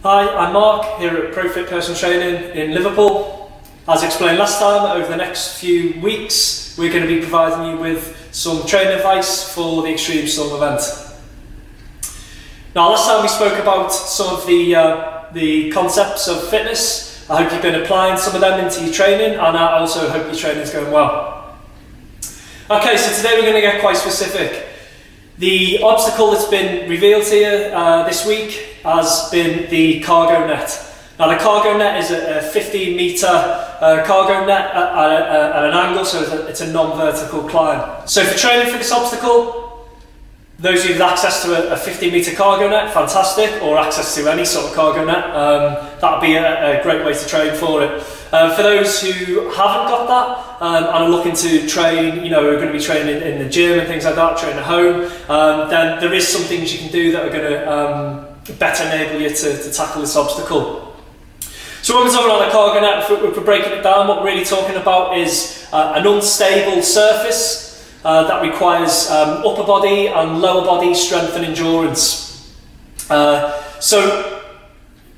Hi, I'm Mark here at ProFit Personal Training in Liverpool. As explained last time, over the next few weeks we're going to be providing you with some training advice for the XtremeSTORM event. Now, last time we spoke about some of the concepts of fitness. I hope you've been applying some of them into your training, and I also hope your training is going well. Okay, so today we're going to get quite specific. The obstacle that's been revealed here this week has been the cargo net. Now, the cargo net is a 15-metre cargo net at an angle, so it's a non-vertical climb. So for training for this obstacle, those of you with access to a 15-metre cargo net, fantastic, or access to any sort of cargo net, that would be a great way to train for it. For those who haven't got that and are looking to train, who are going to be training in the gym and things like that, train at home, then there is some things you can do that are going to better enable you to tackle this obstacle. So when we're talking about the cargo net, if we're breaking it down, what we're really talking about is an unstable surface that requires upper body and lower body strength and endurance. So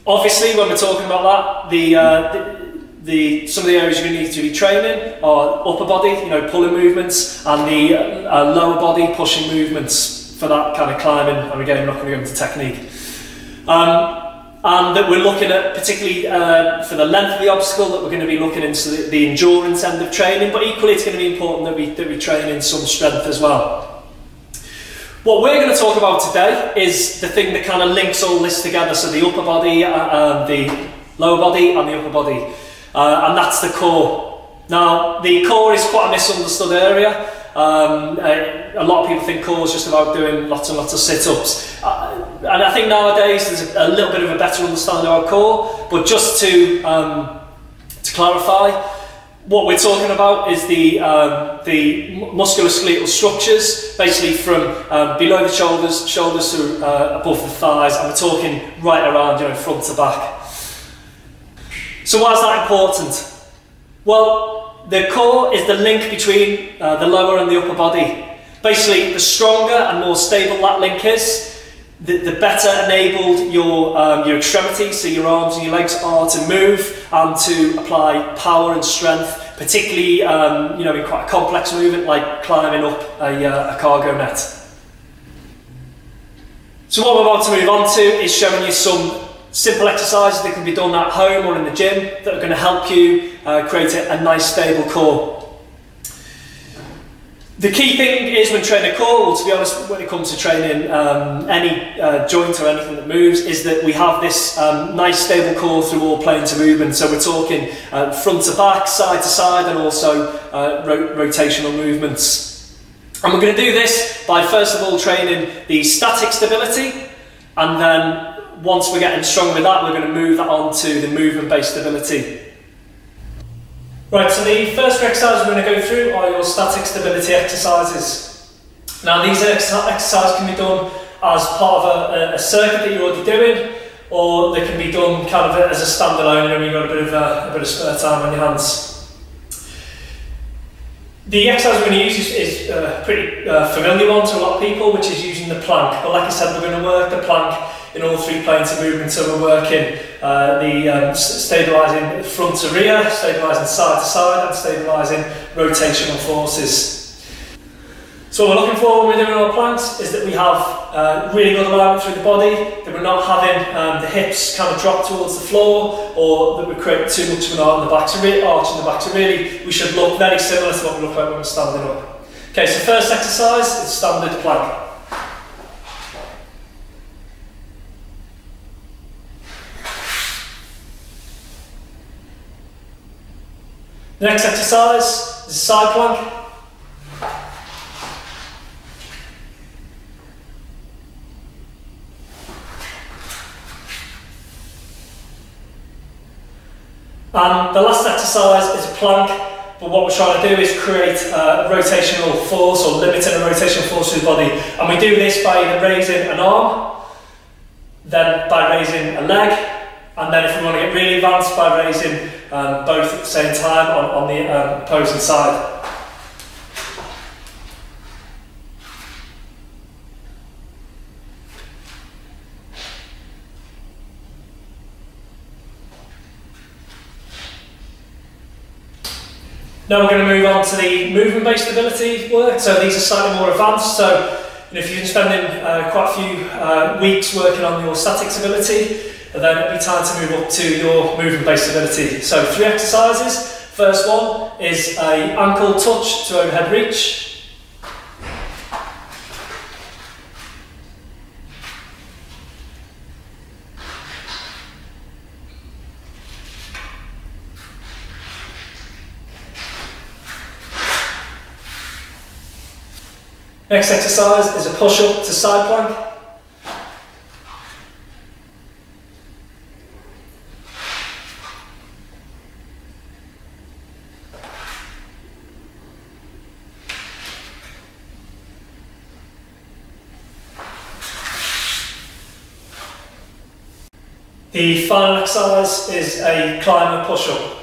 obviously when we're talking about that, some of the areas you're going to need to be training are upper body, pulling movements, and the lower body pushing movements for that kind of climbing. And again, I'm not going to go into technique. And that we're looking at, particularly for the length of the obstacle, that we're going to be looking into the endurance end of training, but equally it's going to be important that we train in some strength as well. What we're going to talk about today is the thing that kind of links all this together, so the upper body, the lower body and the upper body, and that's the core. Now, the core is quite a misunderstood area. A lot of people think core is just about doing lots and lots of sit-ups, and I think nowadays there's a little bit of a better understanding of our core. But just to clarify, what we're talking about is the musculoskeletal structures, basically from below the shoulders to above the thighs, and we're talking right around, front to back. So why is that important? Well, the core is the link between the lower and the upper body. Basically, the stronger and more stable that link is, the better enabled your extremities, so your arms and your legs, are to move and to apply power and strength, particularly in quite a complex movement like climbing up a cargo net. So what we're about to move on to is showing you some simple exercises that can be done at home or in the gym that are going to help you create a nice stable core. The key thing is when training core, well, to be honest, when it comes to training any joint or anything that moves, is that we have this nice stable core through all planes of movement. So we're talking front to back, side to side, and also rotational movements. And we're going to do this by first of all training the static stability, and then once we're getting strong with that, we're going to move that on to the movement-based stability. Right, so the first exercise we're going to go through are your static stability exercises. Now, these exercises can be done as part of a circuit that you're already doing, or they can be done kind of as a standalone when you've got a bit of spare time on your hands. The exercise we're going to use is a pretty familiar one to a lot of people, which is using the plank. But like I said, we're going to work the plank in all three planes of movement. So we're working the stabilising front to rear, stabilising side to side, and stabilising rotational forces. So what we're looking for when we're doing our planks is that we have really good alignment through the body, that we're not having the hips kind of drop towards the floor, or that we create too much of an arch in the back. So really we should look very similar to what we look like when we're standing up. Okay, so first exercise is standard plank. The next exercise is a side plank. And the last exercise is a plank, but what we're trying to do is create a rotational force, or limiting a rotational force through the body. And we do this by either raising an arm, then by raising a leg, and then if we want to get really advanced, by raising both at the same time on the opposing side. Now we're going to move on to the movement-based ability work. So these are slightly more advanced. So if you've been spending quite a few weeks working on your statics ability, then it'll be time to move up to your movement-based ability. So 3 exercises. First one is a ankle touch to overhead reach. Next exercise is a push-up to side plank. The final exercise is a climber push-up.